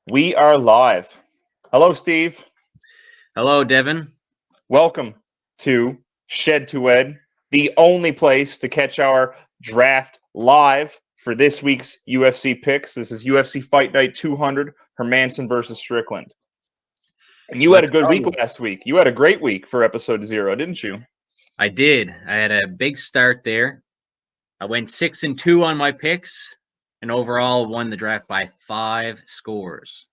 We are live. Hello, Steve. Hello, Devin. Welcome to Shed to Ed, the only place to catch our draft live for this week's UFC picks. This is UFC Fight Night 200, Hermansson versus Strickland. And you had a Let's good week go. last week. You had a great week for episode 0, didn't you? I did. I had a big start there. I went 6-2 on my picks, and overall won the draft by 5 scores.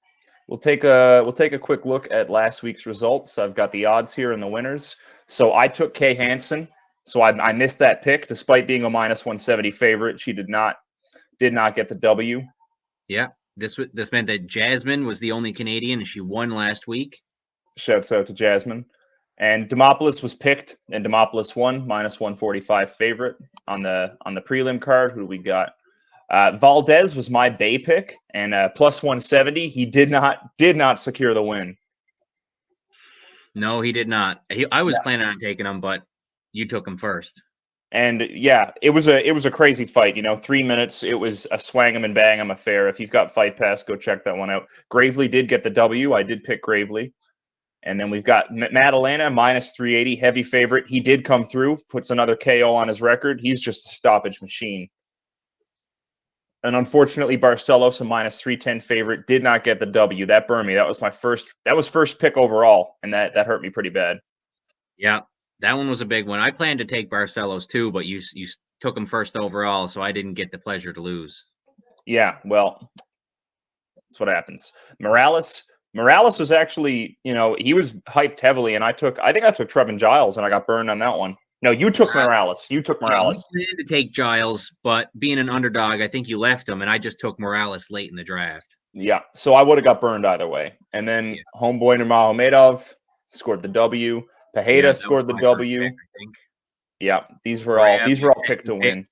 We'll take a quick look at last week's results. I've got the odds here and the winners. So I took Kay Hansen. So I missed that pick, despite being a minus 170 favorite. She did not get the W. Yeah, this meant that Jasmine was the only Canadian, and she won last week. Shouts out to Jasmine. And Demopoulos was picked, and Demopoulos won, minus 145 favorite on the prelim card. Who do we got? Valdez was my Bay pick, and plus 170. He did not secure the win. No, he did not. I was planning on taking him, but you took him first. And yeah, it was a crazy fight. 3 minutes. It was a swang 'em and bang 'em affair. If you've got Fight Pass, go check that one out. Gravely did get the W. I did pick Gravely. And then we've got Maddalena, minus 380, heavy favorite. He did come through, puts another KO on his record. He's just a stoppage machine. And unfortunately, Barcelos, a minus 310 favorite, did not get the W. That burned me. That was first pick overall, and that hurt me pretty bad. Yeah, that one was a big one. I planned to take Barcelos too, but you took him first overall, so I didn't get the pleasure to lose. Yeah, well, that's what happens. Morales was actually, he was hyped heavily, and I think I took Trevin Giles, and I got burned on that one. No, you took Morales. You took Morales. Yeah, I planned to take Giles, but being an underdog, I think you left him, and I just took Morales late in the draft. Yeah, so I would have got burned either way. And then homeboy Nurmagomedov scored the W. Pajeda scored the W. Pick, I think. Yeah, these were all picked to win.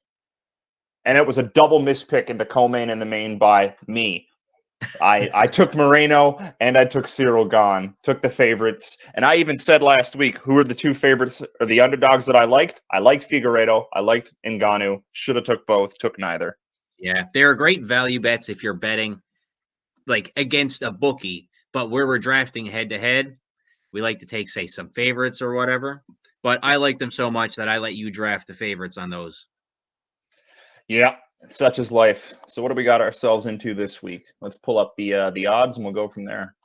And it was a double mispick in the co-main and the main by me. I took Moreno and I took Cyril Gahn, took the favorites. And I even said last week, who are the two favorites or the underdogs that I liked? I liked Figueiredo. I liked Ngannou. Should have took both, took neither. Yeah, they're great value bets if you're betting like against a bookie. But where we're drafting head-to-head, we like to take, say, some favorites or whatever. But I like them so much that I let you draft the favorites on those. Yeah. Such is life. So what do we got ourselves into this week? Let's pull up the odds and we'll go from there.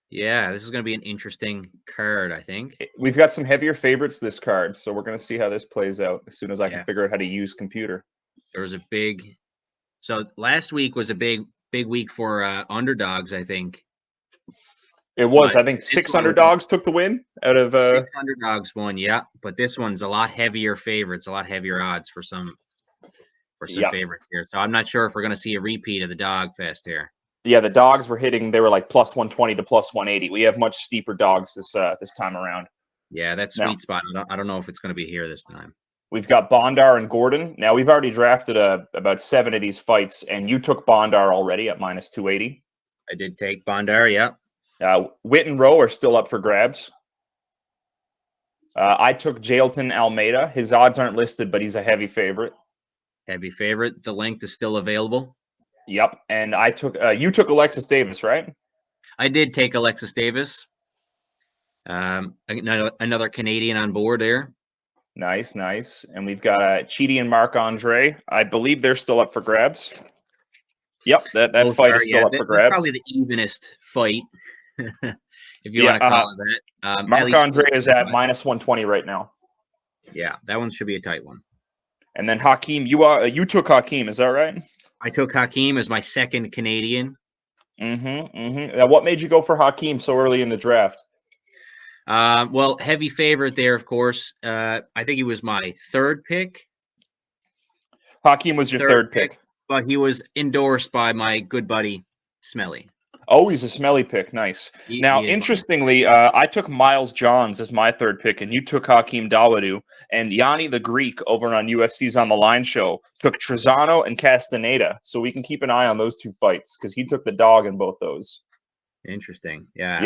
Yeah, this is going to be an interesting card, I think. We've got some heavier favorites this card, so we're going to see how this plays out as soon as I can figure out how to use computer. There was a big – so last week was a big week for underdogs, I think. It was. I think 6 underdogs took the win out of 6 underdogs won, yeah. But this one's a lot heavier favorites, a lot heavier odds for some favorites here. So I'm not sure if we're going to see a repeat of the dog fest here. Yeah, the dogs were hitting. They were like plus 120 to plus 180. We have much steeper dogs this time around. Yeah, that's sweet spot. I don't know if it's going to be here this time. We've got Bondar and Gordon. Now we've already drafted about 7 of these fights, and you took Bondar already at minus 280. I did take Bondar, yeah. Witt and Rowe are still up for grabs. I took Jailton Almeida. His odds aren't listed, but he's a heavy favorite. Heavy favorite. The length is still available. Yep. And I took you took Alexis Davis, right? I did take Alexis Davis. Another Canadian on board there. Nice. And we've got Chidi and Marc-Andre. I believe they're still up for grabs. Yep, that fight is still up for grabs. That's probably the evenest fight. If you want to call it that. Marc-Andre is at minus 120 right now. Yeah, that one should be a tight one. And then Hakeem, you took Hakeem, is that right? I took Hakeem as my second Canadian. Now, what made you go for Hakeem so early in the draft? Well, heavy favorite there, of course. I think he was my third pick. Hakeem was your third pick. But he was endorsed by my good buddy, Smelly. Oh, he's a Smelly pick. Nice. Now, interestingly, I took Miles Johns as my third pick, and you took Hakeem Dawodu. And Yanni the Greek over on UFC's On the Line show took Trezano and Castaneda. So we can keep an eye on those two fights because he took the dog in both those. Interesting. Yeah,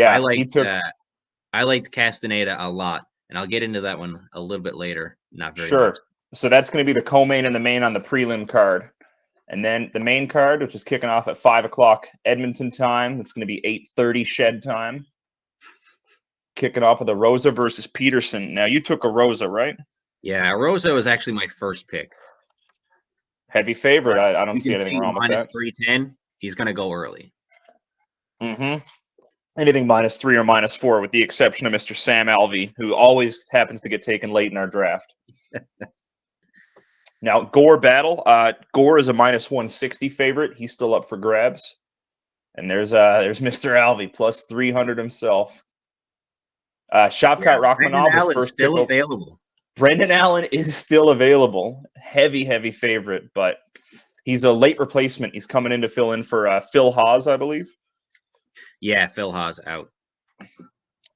I liked Castaneda a lot, and I'll get into that one a little bit later. Not very much. So that's going to be the co-main and the main on the prelim card. And then the main card, which is kicking off at 5 o'clock Edmonton time. It's going to be 8:30 Shed time. Kicking off with a Rosa versus Peterson. Now, you took a Rosa, right? Yeah, Rosa was actually my first pick. Heavy favorite. I don't You see can anything see wrong with minus that. 310. He's going to go early. Mm-hmm. Anything -3 or -4, with the exception of Mr. Sam Alvey, who always happens to get taken late in our draft. Now, Gore battle. Gore is a -160 favorite. He's still up for grabs. And there's Mr. Alvey, +300 himself. Shavkat Brandon Rachmanov was Allen's first pick. still available. Brendan Allen is still available. Heavy favorite, but he's a late replacement. He's coming in to fill in for Phil Haas, I believe. Yeah, Phil Haas out.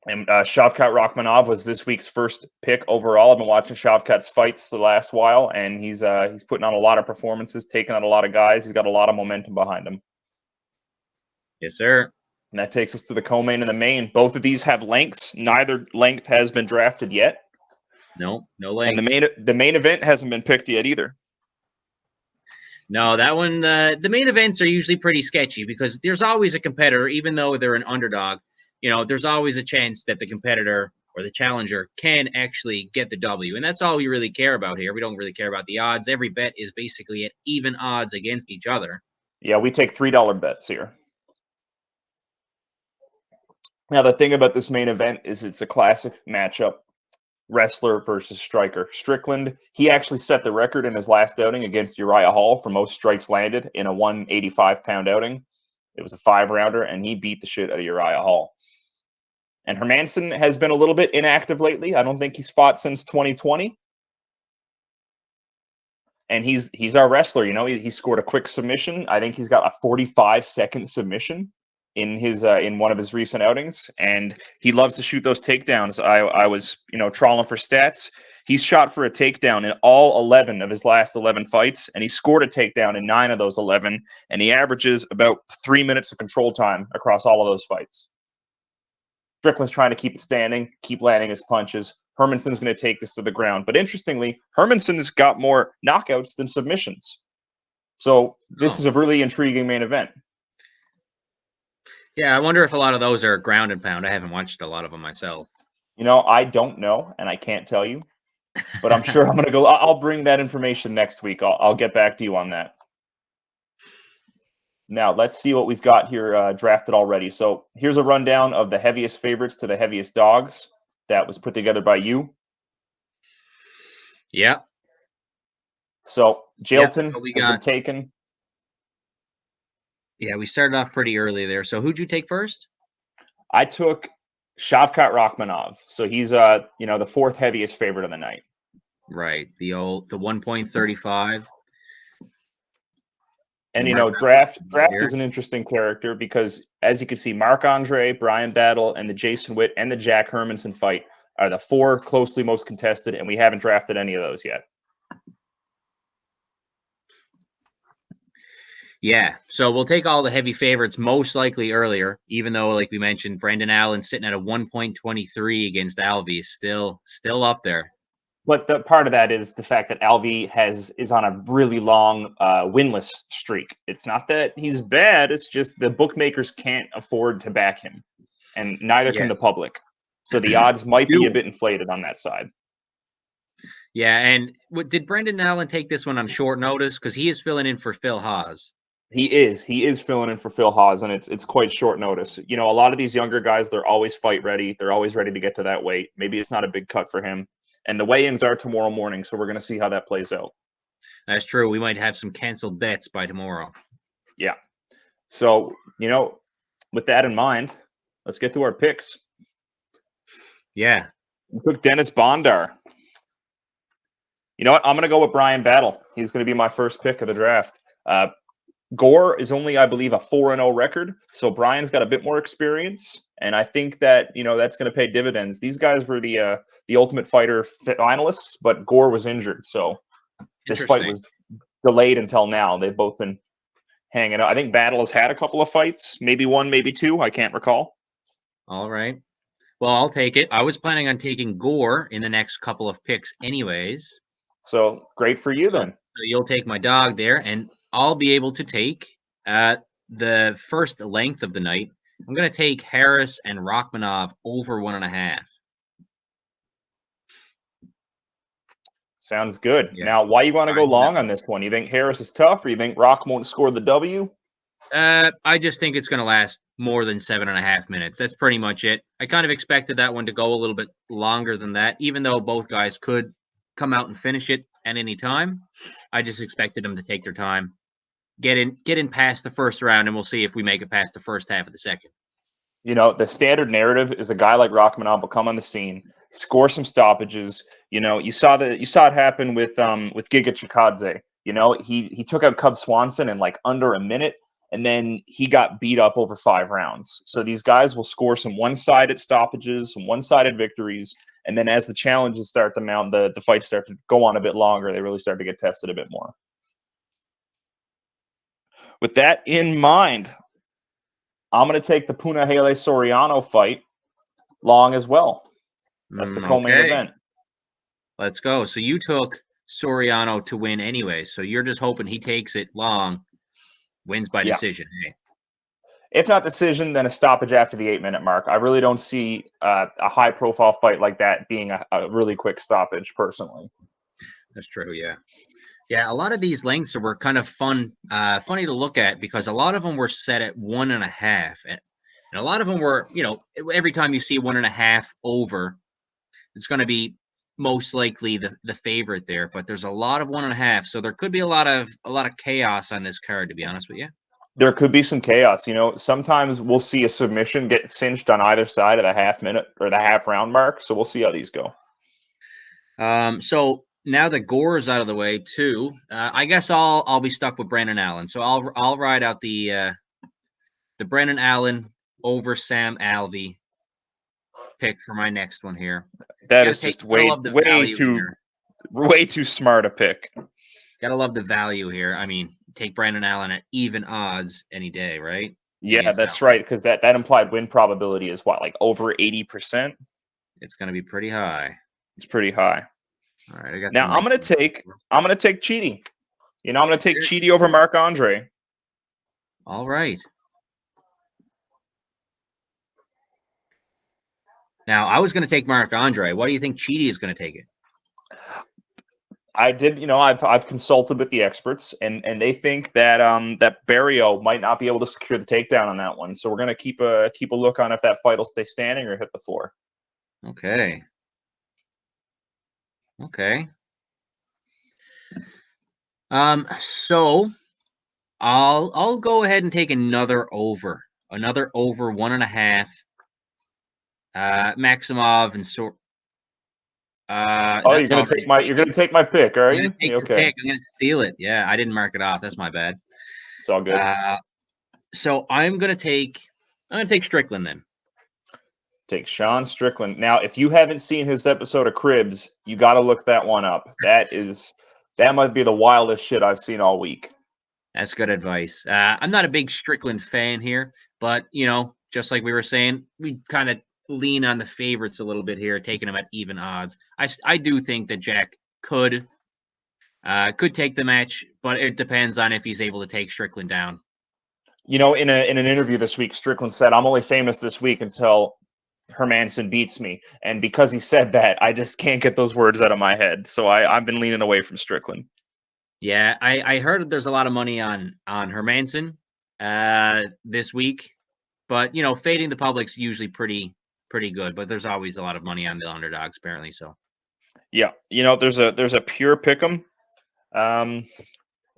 And Shavkat Rachmanov was this week's first pick overall. I've been watching Shavkat's fights the last while, and he's putting on a lot of performances, taking out a lot of guys. He's got a lot of momentum behind him. Yes, sir. And that takes us to the co-main and the main. Both of these have lengths. Neither length has been drafted yet. No lengths. And the main event hasn't been picked yet either. No, that one, the main events are usually pretty sketchy because there's always a competitor, even though they're an underdog. There's always a chance that the competitor or the challenger can actually get the W. And that's all we really care about here. We don't really care about the odds. Every bet is basically at even odds against each other. Yeah, we take $3 bets here. Now, the thing about this main event is it's a classic matchup. Wrestler versus striker. Strickland, he actually set the record in his last outing against Uriah Hall for most strikes landed in a 185-pound outing. It was a 5-rounder, and he beat the shit out of Uriah Hall. And Hermansson has been a little bit inactive lately. I don't think he's fought since 2020. And he's our wrestler. He scored a quick submission. I think he's got a 45-second submission in one of his recent outings, and he loves to shoot those takedowns. I was trawling for stats. He's shot for a takedown in all 11 of his last 11 fights, and he scored a takedown in 9 of those 11, and he averages about 3 minutes of control time across all of those fights. Strickland's trying to keep it standing, keep landing his punches. Hermansson's going to take this to the ground, but interestingly, Hermansson's got more knockouts than submissions. So this is a really intriguing main event. Yeah, I wonder if a lot of those are ground and pound. I haven't watched a lot of them myself. I don't know, and I can't tell you, but I'm sure I'm going to go. I'll bring that information next week. I'll get back to you on that. Now, let's see what we've got here drafted already. So here's a rundown of the heaviest favorites to the heaviest dogs that was put together by you. Yeah. So Jailton has been taken. Yeah, we started off pretty early there. So who'd you take first? I took Shavkat Rachmanov. So he's the 4th heaviest favorite of the night. Right. The 1.35. And draft is an interesting character because, as you can see, Marc-Andre, Brian Battle, and the Jason Witt and the Jack Hermansson fight are the 4 closely most contested, and we haven't drafted any of those yet. Yeah, so we'll take all the heavy favorites most likely earlier, even though, like we mentioned, Brendan Allen sitting at a 1.23 against Alvey, still up there. But the part of that is the fact that Alvey is on a really long winless streak. It's not that he's bad; it's just the bookmakers can't afford to back him, and neither can the public. So the odds might be a bit inflated on that side. Yeah, and did Brendan Allen take this one on short notice? Because he is filling in for Phil Haas. He is filling in for Phil Haas, and it's quite short notice. A lot of these younger guys, they're always fight ready. They're always ready to get to that weight. Maybe it's not a big cut for him. And the weigh-ins are tomorrow morning, so we're going to see how that plays out. That's true. We might have some canceled bets by tomorrow. Yeah. So, with that in mind, let's get to our picks. Yeah. We took Dennis Bondar. You know what? I'm going to go with Brian Battle. He's going to be my first pick of the draft. Gore is only, I believe, a 4-0 record, so Brian's got a bit more experience, and I think that that's going to pay dividends. These guys were the Ultimate Fighter finalists, but Gore was injured, so this fight was delayed until now. They've both been hanging out. I think Battle has had a couple of fights, maybe 1, maybe 2. I can't recall. All right. Well, I'll take it. I was planning on taking Gore in the next couple of picks anyways. So great for you then. So you'll take my dog there, and I'll be able to take the first length of the night. I'm going to take Harris and Rachmanov over 1.5. Sounds good. Yeah. Now, why you want to go I know. long on this one? You think Harris is tough, or you think Rock won't score the W? I just think it's going to last more than 7.5 minutes. That's pretty much it. I kind of expected that one to go a little bit longer than that, even though both guys could come out and finish it at any time. I just expected them to take their time, get in past the first round, and we'll see if we make it past the first half of the second. You know, the standard narrative is a guy like Rachmanov will come on the scene, score some stoppages. You know, you saw it happen with Giga Chikadze. You know, he took out Cub Swanson in like under a minute, and then he got beat up over 5 rounds. So these guys will score some one-sided stoppages, some one-sided victories, and then as the challenges start to mount, the fights start to go on a bit longer. They really start to get tested a bit more. With that in mind, I'm going to take the Punahele Soriano fight long as well. That's the co-main event. Let's go. So you took Soriano to win anyway. So you're just hoping he takes it long, wins by decision. Hey? If not decision, then a stoppage after the 8-minute mark. I really don't see a high-profile fight like that being a really quick stoppage, personally. That's true, yeah. Yeah, a lot of these lengths were kind of funny to look at because a lot of them were set at 1.5. And a lot of them were, you know, every time you see 1.5 over, it's going to be most likely the favorite there. But there's a lot of 1.5, so there could be a lot of chaos on this card, to be honest with you. There could be some chaos. You know, sometimes we'll see a submission get cinched on either side of the half-minute or the half-round mark. So we'll see how these go. So now that Gore is out of the way too, I guess I'll be stuck with Brandon Allen. So I'll ride out the Brandon Allen over Sam Alvey pick for my next one here. That is just way too smart a pick. Gotta love the value here. I mean, take Brandon Allen at even odds any day, right? Yeah, that's right, because that implied win probability is what, like over 80%? It's gonna be pretty high. It's pretty high. All right, I got. Now I'm gonna take Chidi. You know, I'm gonna take Chidi over Marc Andre. All right. Now I was gonna take Marc Andre. Why do you think Chidi is gonna take it? I did, you know, I've consulted with the experts, and they think that that Barrio might not be able to secure the takedown on that one. So we're gonna keep a look on if that fight will stay standing or hit the floor. Okay. Okay. So I'll go ahead and take another over 1.5. Maximov and you're gonna take my pick, are you? Okay. Pick. I'm gonna steal it. Yeah, I didn't mark it off. That's my bad. It's all good. So I'm gonna take Strickland then. Take Sean Strickland. Now, if you haven't seen his episode of Cribs, you got to look that one up. That might be the wildest shit I've seen all week. That's good advice. I'm not a big Strickland fan here, but you know, just like we were saying, we kind of lean on the favorites a little bit here, taking them at even odds. I do think that Jack could take the match, but it depends on if he's able to take Strickland down. You know, in an interview this week, Strickland said, "I'm only famous this week until Hermansson beats me," and because he said that, I just can't get those words out of my head. So I've been leaning away from Strickland. Yeah, I heard that there's a lot of money on Hermansson this week, but you know, fading the public's usually pretty good. But there's always a lot of money on the underdogs, apparently. So yeah, you know, there's a pure pick'em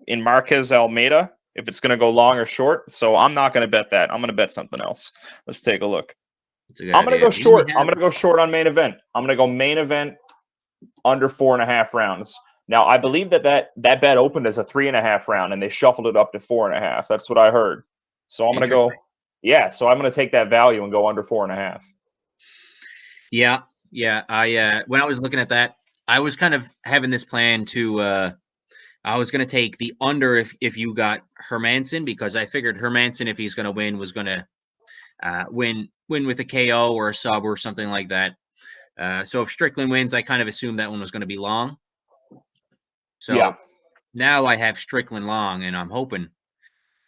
in Marquez Almeida if it's going to go long or short. So I'm not going to bet that. I'm going to bet something else. Let's take a look. I'm going to go short. I'm going to go short on main event. I'm going to go main event under 4.5 rounds. Now, I believe that bet opened as a 3.5 round, and they shuffled it up to 4.5. That's what I heard. So I'm going to go, so I'm going to take that value and go under 4.5. Yeah. I when I was looking at that, I was kind of having this plan to I was going to take the under if you got Hermansson, because I figured Hermansson, if he's going to win, was going to win with a KO or a sub or something like that. So if Strickland wins, I kind of assumed that one was going to be long. So now I have Strickland long, and I'm hoping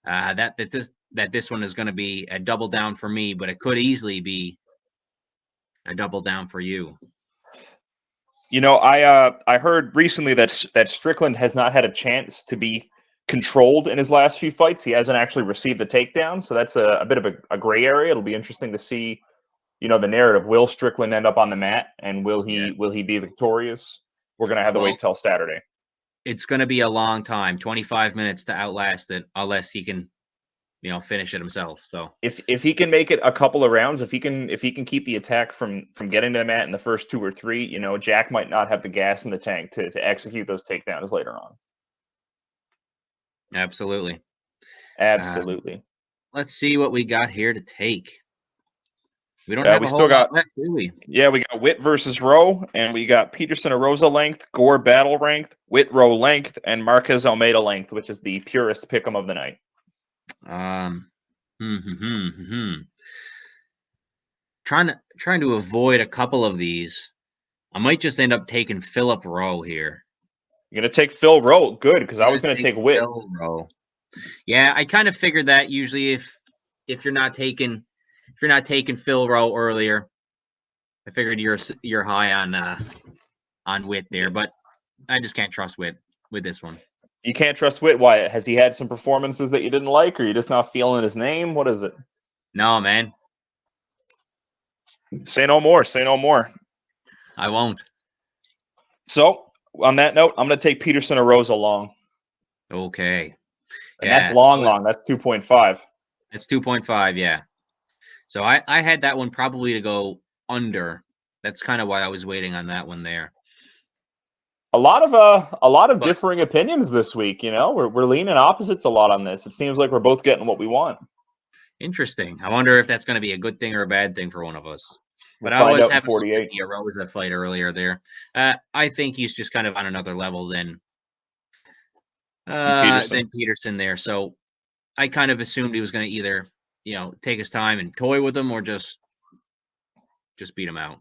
that this one is going to be a double down for me, but it could easily be a double down for you. I heard recently that Strickland has not had a chance to be controlled in his last few fights. He hasn't actually received the takedown, so that's a bit of a gray area. It'll be interesting to see, the narrative. Will Strickland end up on the mat, and will he be victorious? We're gonna have to wait till Saturday. It's going to be a long time, 25 minutes to outlast it, unless he can, finish it himself. So if he can make it a couple of rounds, if he can keep the attack from getting to the mat in the first 2 or 3, Jack might not have the gas in the tank to execute those takedowns later on. Absolutely. Let's see what we got here to take. We don't have a whole lot left, do we? Yeah, we got Witt versus Rowe, and we got Peterson-Arosa length, Gore battle length, Witt-Rowe length, and Marquez Almeida length, which is the purest pick'em of the night. Trying to avoid a couple of these. I might just end up taking Philip Rowe here. You're gonna take Phil Rowe? Good, because I was gonna take Witt. Phil Rowe. Yeah, I kind of figured that usually if you're not taking Phil Rowe earlier, I figured you're high on Witt there, but I just can't trust Witt with this one. You can't trust Witt? Why? Has he had some performances that you didn't like, or you're just not feeling his name? What is it? No, man. Say no more. Say no more. I won't. So, on that note, I'm going to take Peterson-Arosa long. Okay. And that's long. That's 2.5. That's 2.5, yeah. So I had that one probably to go under. That's kind of why I was waiting on that one there. A lot of differing opinions this week. We're leaning opposites a lot on this. It seems like we're both getting what we want. Interesting. I wonder if that's going to be a good thing or a bad thing for one of us. But I was having 48. The Arosa fight earlier there. I think he's just kind of on another level than Peterson there. So I kind of assumed he was going to either, take his time and toy with him or just beat him out.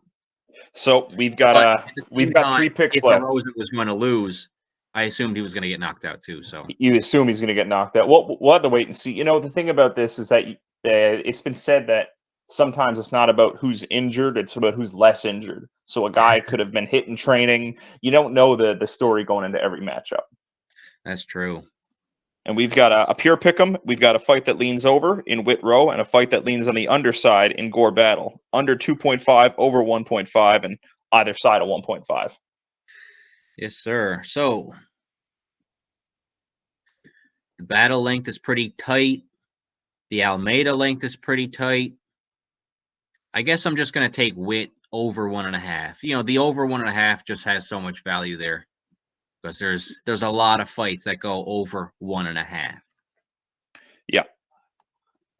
So we've got 3 picks if left. If Arosa was going to lose, I assumed he was going to get knocked out too. So you assume he's going to get knocked out. We'll have to wait and see. The thing about this is that it's been said that sometimes it's not about who's injured, it's about who's less injured. So a guy could have been hit in training. You don't know the story going into every matchup. That's true. And we've got a pure pick'em. We've got a fight that leans over in Witt-Rowe and a fight that leans on the underside in Gore battle. Under 2.5, over 1.5, and either side of 1.5. Yes, sir. So the battle length is pretty tight. The Almeida length is pretty tight. I guess I'm just going to take Witt over 1.5. The over 1.5 just has so much value there because there's a lot of fights that go over 1.5. Yeah.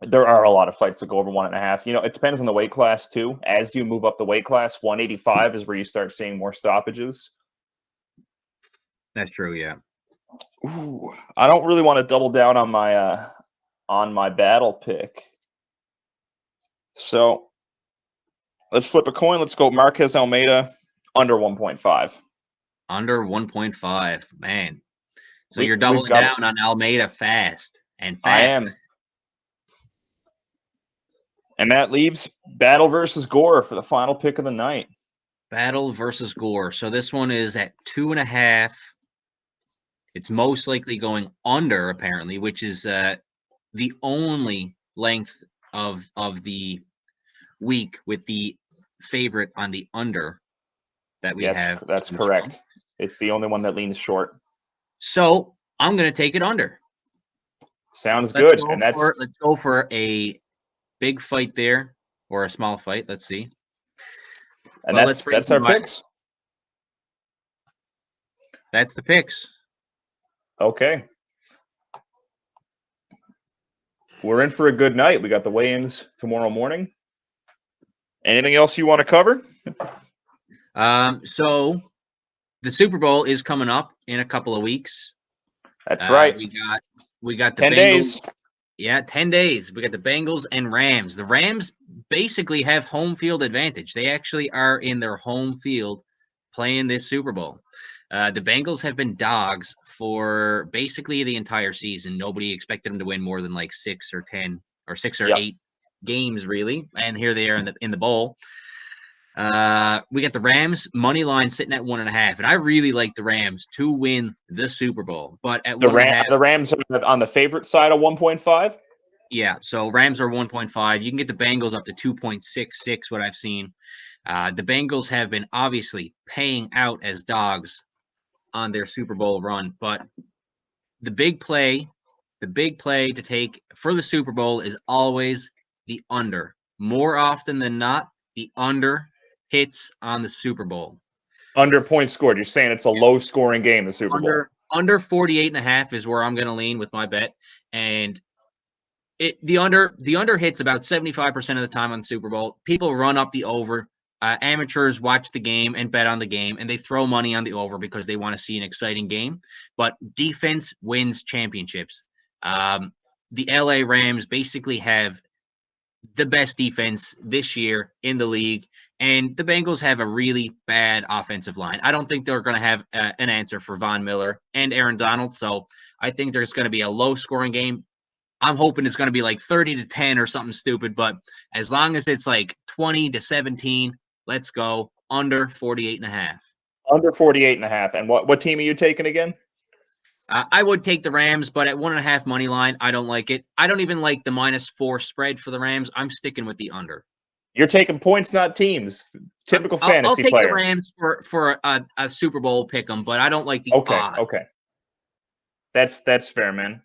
There are a lot of fights that go over 1.5. It depends on the weight class too. As you move up the weight class, 185 is where you start seeing more stoppages. That's true, yeah. Ooh, I don't really want to double down on my battle pick. So let's flip a coin. Let's go Marquez Almeida under 1.5. Under 1.5, man. So you're doubling down on Almeida fast and fast. I am. And that leaves Battle versus Gore for the final pick of the night. Battle versus Gore. So this one is at 2.5. It's most likely going under, apparently, which is the only length of the week with the favorite on the under that we have. That's correct. It's the only one that leans short. So I'm going to take it under. Sounds good. Let's go for a big fight there or a small fight. Let's see. And that's our picks. That's the picks. Okay. We're in for a good night. We got the weigh-ins tomorrow morning. Anything else you want to cover? So the Super Bowl is coming up in a couple of weeks. That's right. We got the 10 Bengals. days. Yeah, 10 days. We got the Bengals and Rams. The Rams basically have home field advantage. They actually are in their home field playing this Super Bowl. The Bengals have been dogs for basically the entire season. Nobody expected them to win more than like 6 or 10 or 6 or Yep. 8 games, really. And here they are in the bowl. We got the Rams money line sitting at 1.5, and I really like the Rams to win the Super Bowl. But at 1.5, The Rams are on the favorite side of 1.5. yeah. So Rams are 1.5. You can get the Bengals up to 2.66. What I've seen, the Bengals have been obviously paying out as dogs on their Super Bowl run, but the big play to take for the Super Bowl is always the under. More often than not, the under hits on the Super Bowl. Under points scored. You're saying it's a low scoring game, the Super Bowl. Under 48.5 is where I'm going to lean with my bet. And the under hits about 75% of the time on the Super Bowl. People run up the over. Amateurs watch the game and bet on the game, and they throw money on the over because they want to see an exciting game. But defense wins championships. The LA Rams basically have the best defense this year in the league, and the Bengals have a really bad offensive line. I don't think they're going to have an answer for Von Miller and Aaron Donald, so I think there's going to be a low-scoring game. I'm hoping it's going to be like 30-10 or something stupid, but as long as it's like 20-17, let's go under 48.5. Under 48.5. And what team are you taking again? I would take the Rams, but at 1.5 money line, I don't like it. I don't even like the -4 spread for the Rams. I'm sticking with the under. You're taking points, not teams. Typical fantasy I'll take player. the Rams for a Super Bowl pick 'em, but I don't like the odds. Okay. That's fair, man.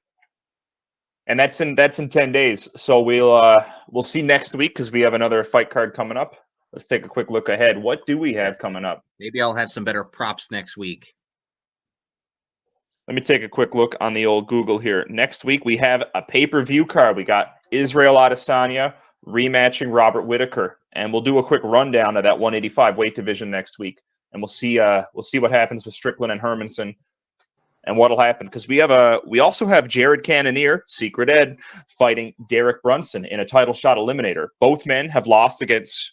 And that's in 10 days. So we'll see next week because we have another fight card coming up. Let's take a quick look ahead. What do we have coming up? Maybe I'll have some better props next week. Let me take a quick look on the old Google here. Next week, we have a pay-per-view card. We got Israel Adesanya rematching Robert Whittaker. And we'll do a quick rundown of that 185 weight division next week. And we'll see what happens with Strickland and Hermansson and what'll happen. Because we also have Jared Cannonier, Secret Ed, fighting Derek Brunson in a title shot eliminator. Both men have lost against,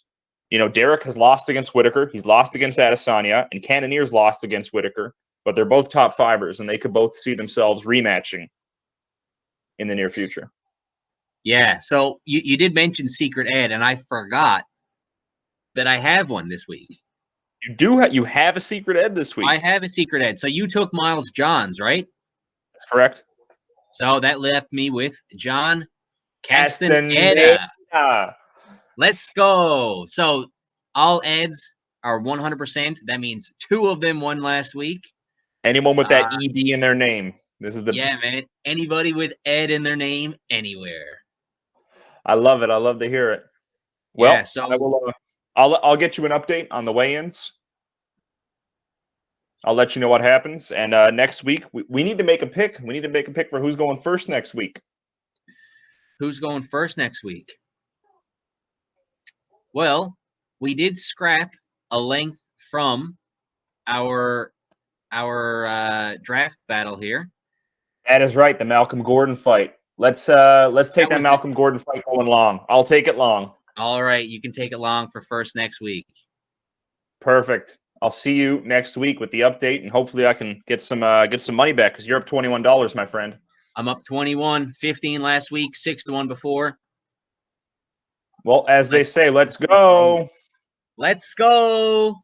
Derek has lost against Whittaker. He's lost against Adesanya, and Cannonier's lost against Whittaker. But they're both top fivers, and they could both see themselves rematching in the near future. Yeah, so you did mention Secret Ed, and I forgot that I have one this week. You have a Secret Ed this week. I have a Secret Ed. So you took Miles Johns, right? That's correct. So that left me with John Castaneda. Let's go. So all Eds are 100%. That means 2 of them won last week. Anyone with that ED in their name. This is Yeah, man. Anybody with Ed in their name anywhere. I love it. I love to hear it. Well, yeah, so I will. I'll get you an update on the weigh-ins. I'll let you know what happens. And next week, we need to make a pick. We need to make a pick for who's going first next week. Who's going first next week? Well, we did scrap a length from our draft battle here. That is right, the Malcolm Gordon fight. Let's take that Malcolm Gordon fight going long. I'll take it long. All right, you can take it long for first next week. Perfect. I'll see you next week with the update, and hopefully I can get some money back because you're up $21, my friend. I'm up 21, 15 last week, 6 to 1 before. Well, as they say, let's go. Let's go.